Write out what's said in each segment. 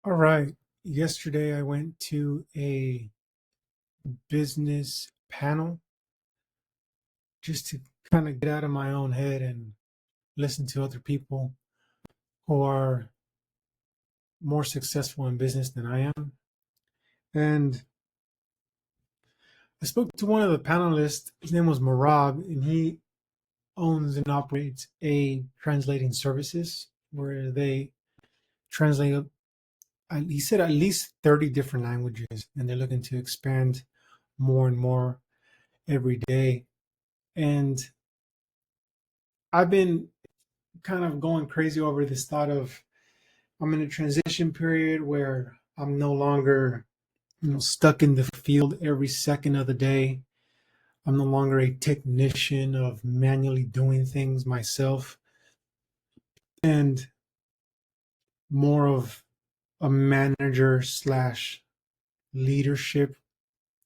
All right. Yesterday I went to a business panel just to kind of get out of my own head and listen to other people who are more successful in business than I am. And I spoke to one of the panelists. His name was Marab, and he owns and operates a translating services where they translate, he said, at least 30 different languages, and they're looking to expand more and more every day. And I've been kind of going crazy over this thought of I'm in a transition period where I'm no longer, stuck in the field every second of the day. I'm no longer a technician of manually doing things myself and more of a manager slash leadership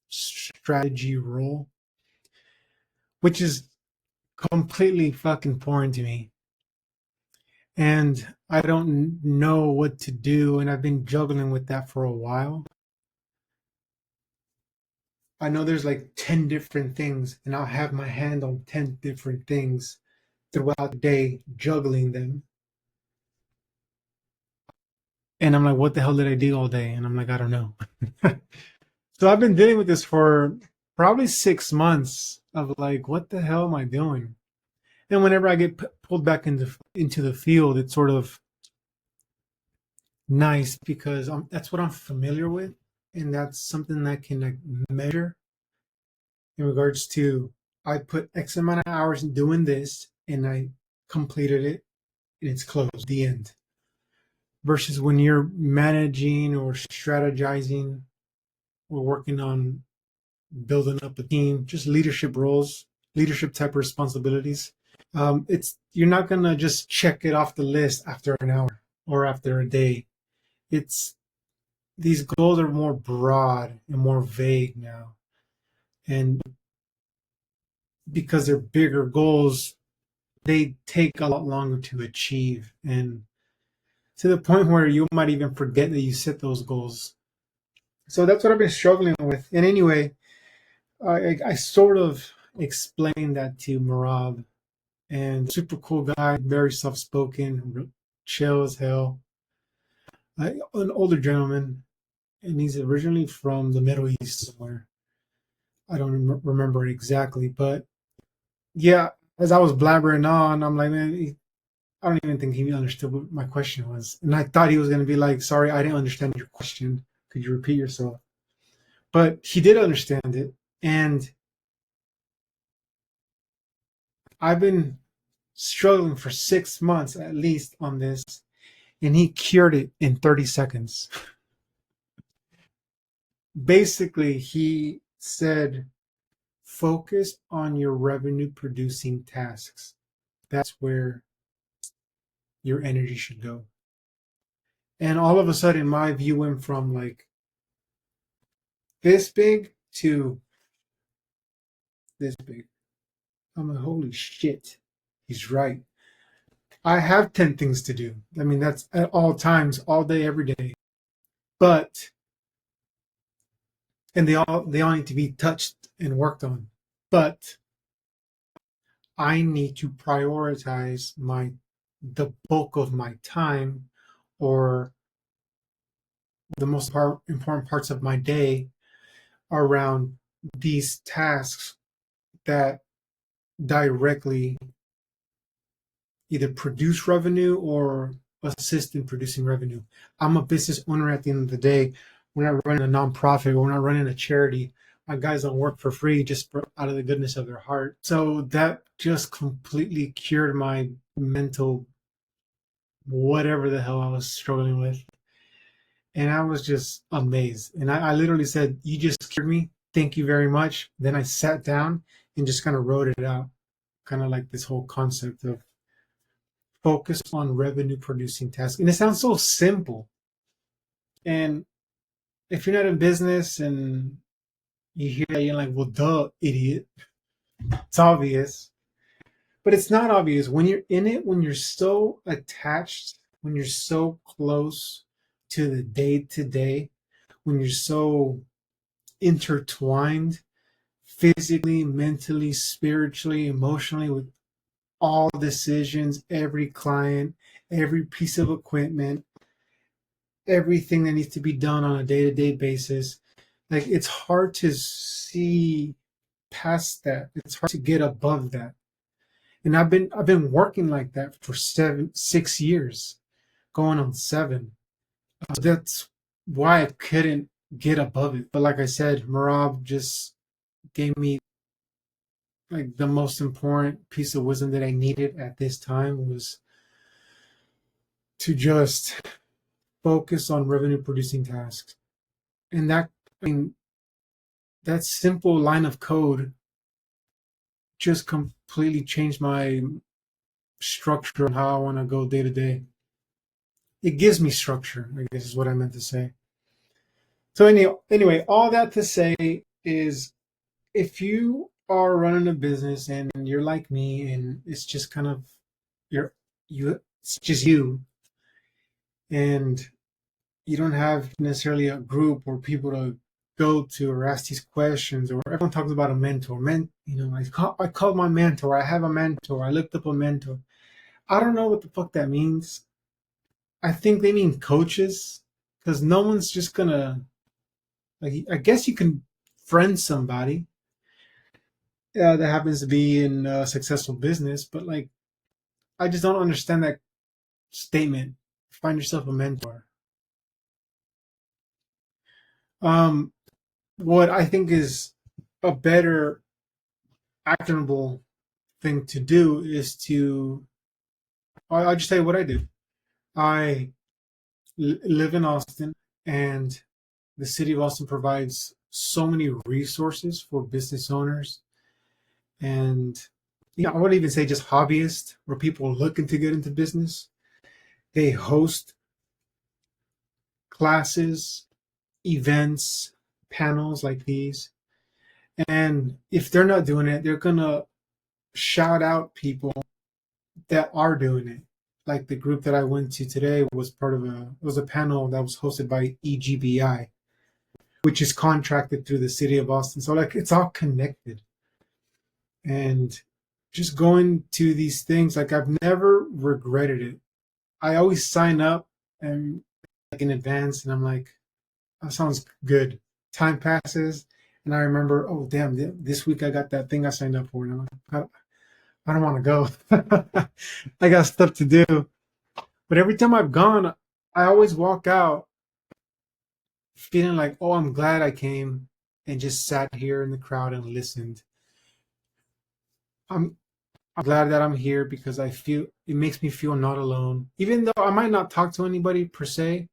strategy role, which is completely fucking foreign to me. And I don't know what to do. And I've been juggling with that for a while. I know there's like 10 different things, and I'll have my hand on 10 different things throughout the day, juggling them. And I'm like, what the hell did I do all day? And I'm like, I don't know. So I've been dealing with this for probably 6 months of like, what the hell am I doing? And whenever I get pulled back into the field, it's sort of nice because that's what I'm familiar with. And that's something that I can like measure in regards to I put X amount of hours in doing this and I completed it and it's closed, the end. Versus when you're managing or strategizing or working on building up a team, just leadership roles, leadership type of responsibilities. It's you're not gonna just check it off the list after an hour or after a day. It's these goals are more broad and more vague now. And because they're bigger goals, they take a lot longer to achieve, and to the point where you might even forget that you set those goals. So that's what I've been struggling with. And anyway, I sort of explained that to Marab, and super cool guy, very soft spoken, chill as hell, an older gentleman, and he's originally from the Middle East somewhere. I don't remember it exactly, but yeah, as I was blabbering on, I'm like, man, I don't even think he understood what my question was. And I thought he was going to be like, sorry, I didn't understand your question. Could you repeat yourself? But he did understand it. And I've been struggling for 6 months at least on this. And he cured it in 30 seconds. Basically, he said, focus on your revenue producing tasks. That's where your energy should go. And all of a sudden, my view went from like this big to this big. I'm like, holy shit. He's right. I have 10 things to do. I mean, that's at all times, all day, every day. But, and they all need to be touched and worked on. But I need to prioritize the bulk of my time or the most important parts of my day around these tasks that directly either produce revenue or assist in producing revenue. I'm a business owner at the end of the day. We're not running a nonprofit. We're not running a charity. My guys don't work for free just out of the goodness of their heart. So that just completely cured my mental whatever the hell I was struggling with. And I was just amazed. And I literally said, you just cured me. Thank you very much. Then I sat down and just kind of wrote it out. Kind of like this whole concept of focus on revenue producing tasks. And it sounds so simple. And if you're not in business and you hear that, you're like, well, duh, idiot. It's obvious. But it's not obvious. When you're in it, when you're so attached, when you're so close to the day to day, when you're so intertwined physically, mentally, spiritually, emotionally with all decisions, every client, every piece of equipment, everything that needs to be done on a day-to-day basis. Like, it's hard to see past that. It's hard to get above that. And I've been working like that for 6 years, going on 7. That's why I couldn't get above it. But like I said, Marab just gave me like the most important piece of wisdom that I needed at this time, was to just focus on revenue producing tasks. And that, I mean, that simple line of code just completely changed my structure on how I want to go day to day. It gives me structure, I guess is what I meant to say. So anyway, all that to say is, if you are running a business and you're like me and it's just kind of it's just you, and you don't have necessarily a group or people to go to or ask these questions, or everyone talks about a mentor. I called my mentor, I have a mentor, I looked up a mentor. I don't know what the fuck that means. I think they mean coaches, because no one's just gonna, like, I guess you can friend somebody that happens to be in a successful business, but like, I just don't understand that statement. Find yourself a mentor. Um, what I think is a better actionable thing to do is to, I'll just tell you what I do. I live in Austin, and the city of Austin provides so many resources for business owners, and I wouldn't even say just hobbyists, or people looking to get into business. They host classes, events, panels like these. And if they're not doing it, they're gonna shout out people that are doing it. Like the group that I went to today was a panel that was hosted by EGBI, which is contracted through the city of Austin. So like, it's all connected. And just going to these things, like, I've never regretted it. I always sign up and like in advance, and I'm like, that sounds good. Time passes, and I remember, oh damn, this week I got that thing I signed up for, and I'm like, I don't want to go. I got stuff to do. But every time I've gone, I always walk out feeling like, oh, I'm glad I came and just sat here in the crowd and listened. I'm I'm glad that I'm here, because I feel it makes me feel not alone. Even though I might not talk to anybody per se,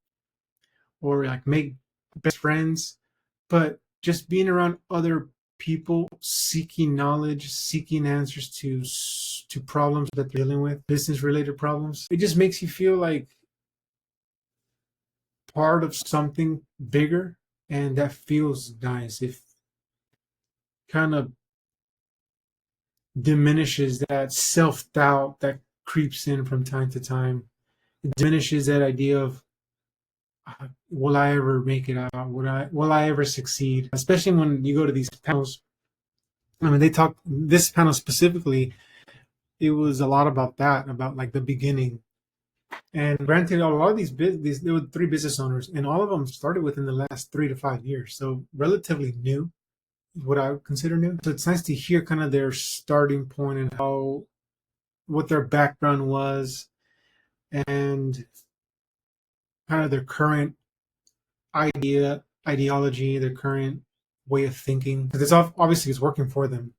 or like make best friends, but just being around other people seeking knowledge, seeking answers to problems that they're dealing with, business related problems, it just makes you feel like part of something bigger, and that feels nice. It kind of diminishes that self doubt that creeps in from time to time. It diminishes that idea of, will I ever make it out? Will I ever succeed? Especially when you go to these panels. I mean, they talk, this panel specifically, it was a lot about that, about like the beginning. And granted, a lot of these there were 3 business owners, and all of them started within the last 3 to 5 years, so relatively new, what I would consider new. So it's nice to hear kind of their starting point and what their background was, and kind of their current ideology, their current way of thinking. Because it's obviously it's working for them.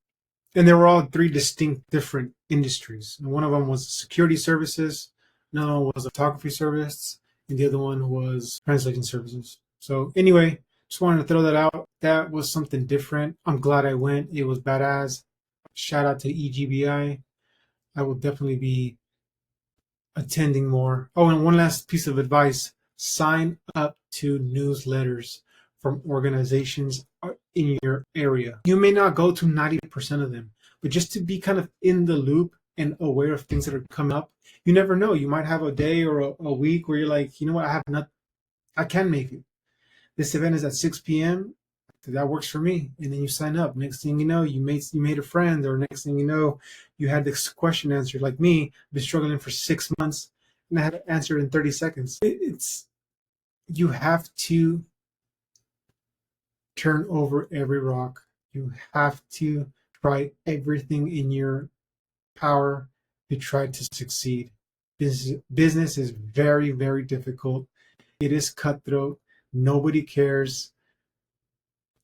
And they were all 3 distinct different industries. And one of them was security services, another one was a photography service, and the other one was translation services. So anyway, just wanted to throw that out. That was something different. I'm glad I went. It was badass. Shout out to EGBI. I will definitely be attending more. Oh, and one last piece of advice: sign up to newsletters from organizations in your area. You may not go to 90% of them, but just to be kind of in the loop and aware of things that are coming up. You never know. You might have a day or a week where you're like, you know what, I can make it. This event is at 6 p.m. That works for me. And then you sign up. Next thing you know, you made a friend, or next thing you know, you had this question answered. Like me, been struggling for 6 months, and I had to answer it in 30 seconds. It's you have to turn over every rock. You have to try everything in your power to try to succeed. Business is very, very difficult. It is cutthroat. Nobody cares.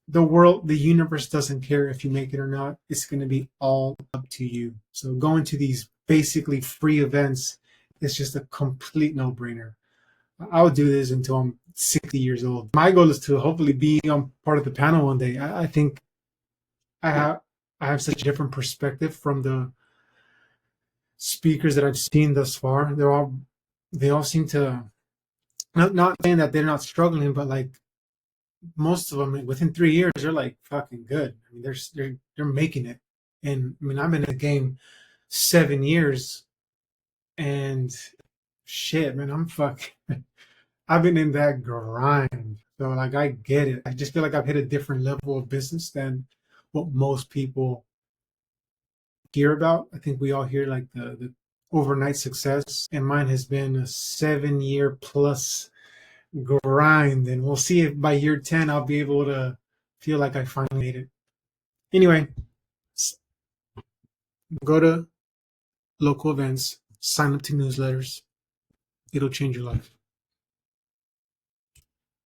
The world, the universe doesn't care if you make it or not. It's going to be all up to you. So going to these basically free events is just a complete no-brainer. I'll do this until I'm 60 years old. My goal is to hopefully be on part of the panel one day. I think I have I have such a different perspective from the speakers that I've seen thus far. They all seem to, not saying that they're not struggling, but like most of them within 3 years they're like fucking good. I mean, they're making it. And I mean, I'm in the game 7 years, and shit, man, I'm fucking. I've been in that grind, so like I get it. I just feel like I've hit a different level of business than what most people hear about. I think we all hear like the overnight success, and mine has been a 7 year plus grind. And we'll see if by year 10 I'll be able to feel like I finally made it. Anyway, go to local events, sign up to newsletters. It'll change your life.